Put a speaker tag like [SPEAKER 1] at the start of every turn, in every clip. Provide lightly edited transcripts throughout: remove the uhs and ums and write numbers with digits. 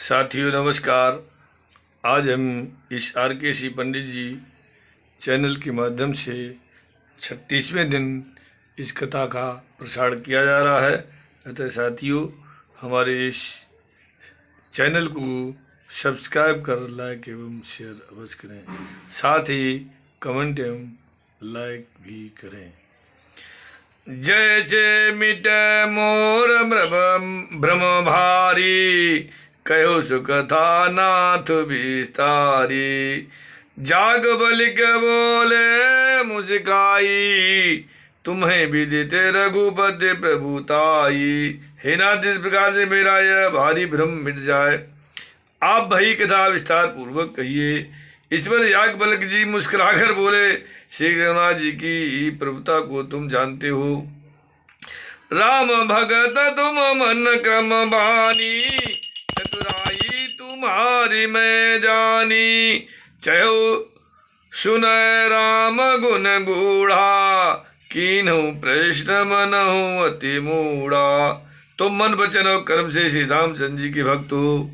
[SPEAKER 1] साथियों नमस्कार। आज हम इस RK पंडित जी चैनल के माध्यम से 36वें दिन इस कथा का प्रसारण किया जा रहा है। अतः साथियों हमारे इस चैनल को सब्सक्राइब कर लाइक एवं शेयर अवश्य करें, साथ ही कमेंट एवं लाइक भी करें। जैसे मिटे मोर भ्रम भारी, कहो सुकथा नाथ विस्तारी। जाग बलिक बोले मुस्काई, तुम्हें विदित रघुपति प्रभुताई। हे नाथ, इस प्रकार से मेरा यह भारी भ्रम मिट जाए, आप भई कथा विस्तार पूर्वक कहिए। इस पर याज्ञवल्क्य जी मुस्कुराकर बोले, श्री रघुनाथ जी की प्रभुता को तुम जानते हो। राम भगत तुम मन क्रम बानी, चतुराई तुम्हारी मैं जानी। चहो सुनय राम गुण गूढ़ा, कीन्हु प्रश्न मनहु अति मूढ़ा। तुम मन वचन और कर्म से श्री रामचंद्र जी के भक्त हो,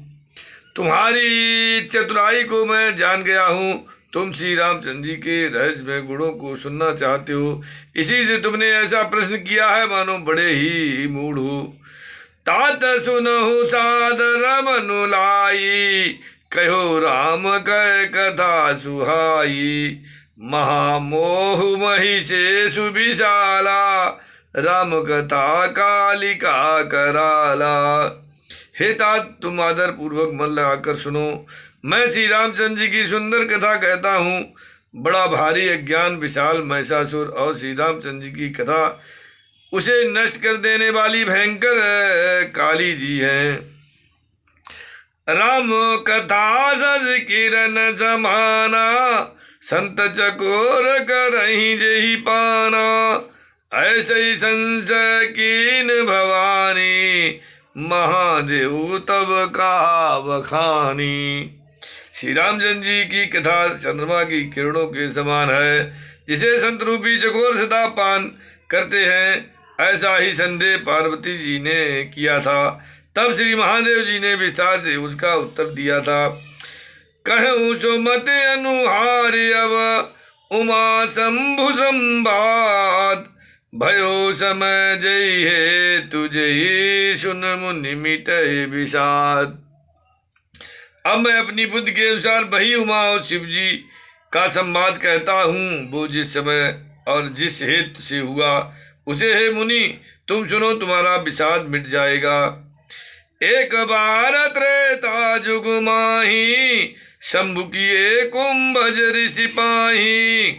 [SPEAKER 1] तुम्हारी चतुराई को मैं जान गया हूँ। तुम श्री रामचंद्र जी के रहस्यमय गुणों को सुनना चाहते हो, इसी से तुमने ऐसा प्रश्न किया है मानो बड़े ही मूढ़ हो। तात सुनहु सादर मनु लाई, कहो राम कह कथा सुहाई। महामोह महिषे सुविशाला, राम कथा कालिका कराला। हे तात, तुम आदर पूर्वक मन लगाकर सुनो, मैं श्री रामचंद्र जी की सुंदर कथा कहता हूँ। बड़ा भारी अज्ञान विशाल महिषासुर और श्री रामचंद्र जी की कथा उसे नष्ट कर देने वाली भयंकर काली जी हैं। राम कथा सज किरण समाना, संत चकोर करहि जेहि पाना। ऐसे ही संशय कीन भवानी, महादेव तब कहा बखानी। श्री रामचंद्र जी की कथा चंद्रमा की किरणों के समान है, जिसे संत रूपी चकोर सदा पान करते हैं। ऐसा ही संदेह पार्वती जी ने किया था। तब श्री महादेव जी ने विस्तार से उसका उत्तर दिया था। कहूँ सो मत अनुहार अब उमा शंभु संवाद, भयो समय जय है तुझे ही सुन मुनि मिटे विषाद। अब मैं अपनी बुद्धि के अनुसार वही उमा और शिव जी का संवाद कहता हूँ। वो जिस समय और जिस हेतु से हुआ उसे हे मुनि तुम सुनो, तुम्हारा विषाद मिट जाएगा। एक बार त्रेता जुग माही, शंभु किए कुंभज ऋषि पाही।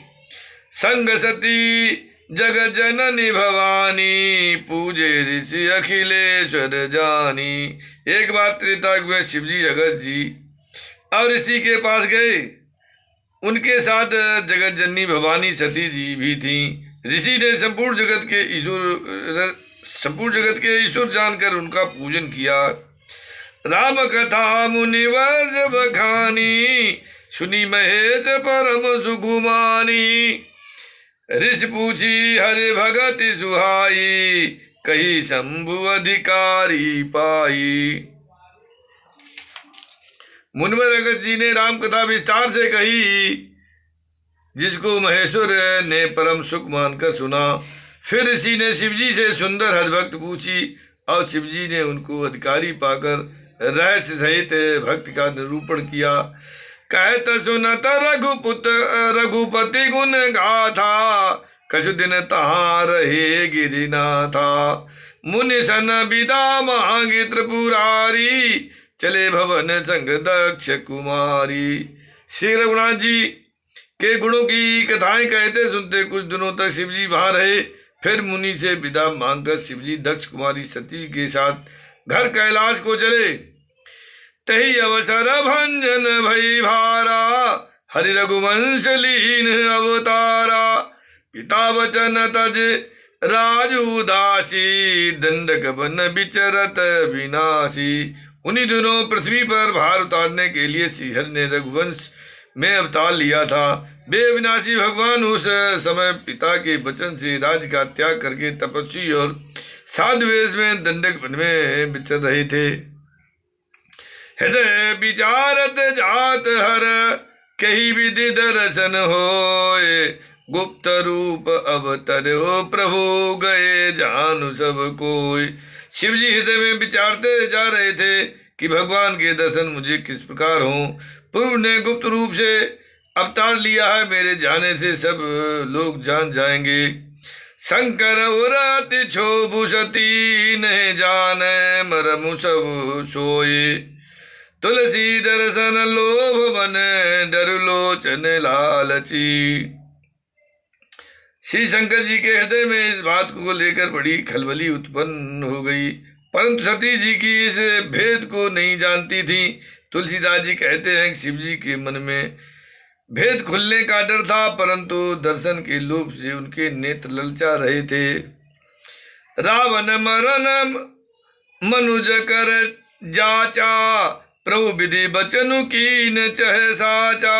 [SPEAKER 1] संग सती जग जननी भवानी, पूजे ऋषि अखिलेश्वर जानी। एक बार त्रेता में शिव जी जगत जी और ऋषि के पास गए। उनके साथ जगत जननी भवानी सती जी भी थीं। ऋषि ने संपूर्ण जगत के ईश्वर जानकर उनका पूजन किया। राम कथा मुनिवर बखानी, सुनी महेश परम सुकुमानी। ऋषि पूछी हरि भगति सुहाई, कही शंभु अधिकारी पाई। मुनिवर अगस्त जी ने राम कथा विस्तार से कही, जिसको महेश्वर ने परम सुख मानकर सुना। फिर ऋषि ने शिवजी से सुंदर हरिभक्त पूछी और शिवजी ने उनको अधिकारी पाकर रहस्य सहित भक्ति का निरूपण किया। कहत सुनत रघुपति गुण गाथा, कछु दिन तहाँ रहे गिरिनाथा। मुनि सन विदा मांगी त्रिपुरारी, चले भवन संग दक्ष कुमारी। श्री रघुनाथ जी के गुणों की कथाएं कहते सुनते कुछ दिनों तक शिवजी वहां रहे। फिर मुनि से विदा मांगकर शिवजी दक्ष कुमारी सती के साथ घर कैलाश को चले। तही अवसर भंजन भई भारा, हरि रघुवंश लीन अवतारा। पिता वचन तज राजू दासी, दंडक बन विचरत विनाशी। उन्हीं दिनों पृथ्वी पर भार उतारने के लिए श्रीहरि ने रघुवंश में अवतार लिया था। वे विनाशी भगवान उस समय पिता के वचन से राज्य का त्याग करके तपस्वी और साधु वेश में दंडक वन में विचर रहे थे। हृदय विचारत जात हर, कही विधि दर्शन होए। गुप्त रूप अवतरो प्रभु, गए जानु सब कोई। शिव जी हृदय में विचारते जा रहे थे कि भगवान के दर्शन मुझे किस प्रकार हों। प्रभु ने गुप्त रूप से अवतार लिया है, मेरे जाने से सब लोग जान जाएंगे। शंकर उरति क्षोभु सती, नहीं जाने मरमु सब सोए। तुलसी दर्शन लोभ मन, डर लोचन लालची। श्री शंकर जी के हृदय में इस बात को लेकर बड़ी खलबली उत्पन्न हो गई, परंतु सती जी की इस भेद को नहीं जानती थी। तुलसीदास जी कहते हैं कि शिव जी के मन में भेद खुलने का डर था, परंतु दर्शन के लोभ से उनके नेत्र ललचा रहे थे। रावण मरण मनुज कर जाचा, प्रभु विधि बचनु कीन चह साचा।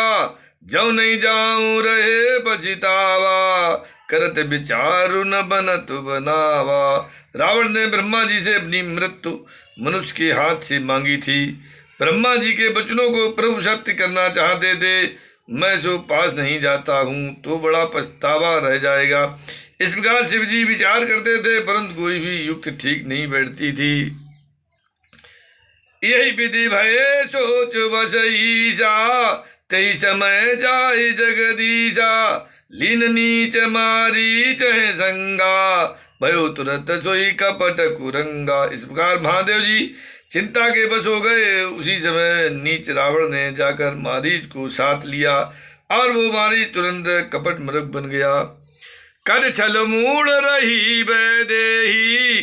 [SPEAKER 1] जौ नहीं जाऊं रहे पछितावा, करत विचारु न बनत बनावा। रावण ने ब्रह्मा जी से अपनी मृत्यु मनुष्य के हाथ से मांगी थी। ब्रह्मा जी के वचनों को प्रभु सत्य करना चाहते थे। मैं जो पास नहीं जाता हूँ तो बड़ा पछतावा रह जाएगा। इस प्रकार शिव जी विचार करते थे, परंतु कोई भी युक्ति ठीक नहीं बैठती थी। यही विधि भये सोच बस ईशा, तई समय जाय जगदीशा। लीन नीच मारी चहे संगा, भयो तुरंत सोई कपट कुरंगा। इस प्रकार महादेव जी चिंता के बस हो गए। उसी समय नीच रावण ने जाकर मारीच को साथ लिया और वो मारीच तुरंत कपट मृग बन गया। कर छल मूड रही वैदेही,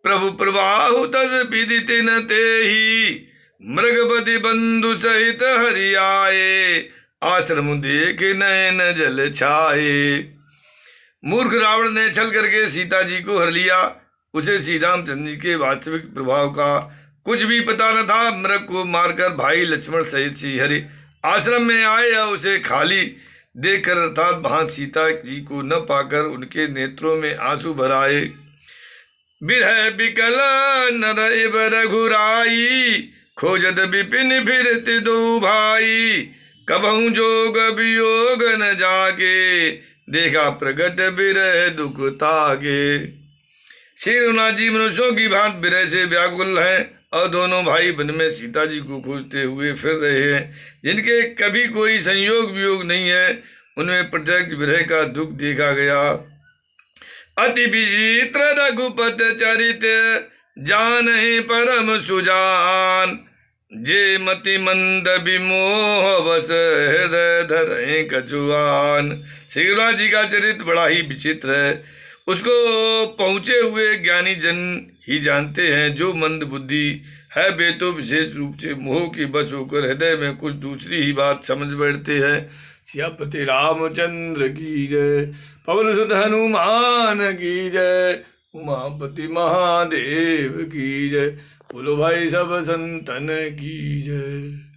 [SPEAKER 1] प्रभु प्रवाहु तज विदित न तेही। मृगपति बंधु सहित हरि आए, आश्रम देख नयन जल छाए। मूर्ख रावण ने छल करके सीता जी को हर लिया। उसे श्री रामचंद्र जी के वास्तविक प्रभाव का कुछ भी पता न था। मृग को मारकर भाई लक्ष्मण सहित श्री हरि आश्रम में आए या उसे खाली देखकर, अर्थात वहां सीता जी को न पाकर उनके नेत्रों में आंसू भर आए। बिरह बिकल नर इब रघुराई, खोजत विपिन फिरत दो भाई। कबहु जोग वियोग न जागे, देखा प्रगट बिरह दुख तागे। श्री रघुनाथ जी मनुष्यों की भांत बिरह से व्याकुल हैं और दोनों भाई वन में सीता जी को खोजते हुए फिर रहे हैं। जिनके कभी कोई संयोग वियोग नहीं है, उनमें प्रत्यक्ष विरह का दुख देखा गया। अति विचित्र रघुपत चरित, जानहि परम सुजान। जे मति मंद विमोह बस, हृदय धरहि कछुआन। श्री रघुनाथ जी का चरित्र बड़ा ही विचित्र है। उसको पहुँचे हुए ज्ञानी जन ही जानते हैं। जो मंद बुद्धि है वे तो विशेष रूप से मोह की बस होकर हृदय में कुछ दूसरी ही बात समझ बैठते हैं। सियापति रामचंद्र की जय, पवन सुत हनुमान की जय, उमापति महादेव की जय। बोलो भाई सब संतन की जय।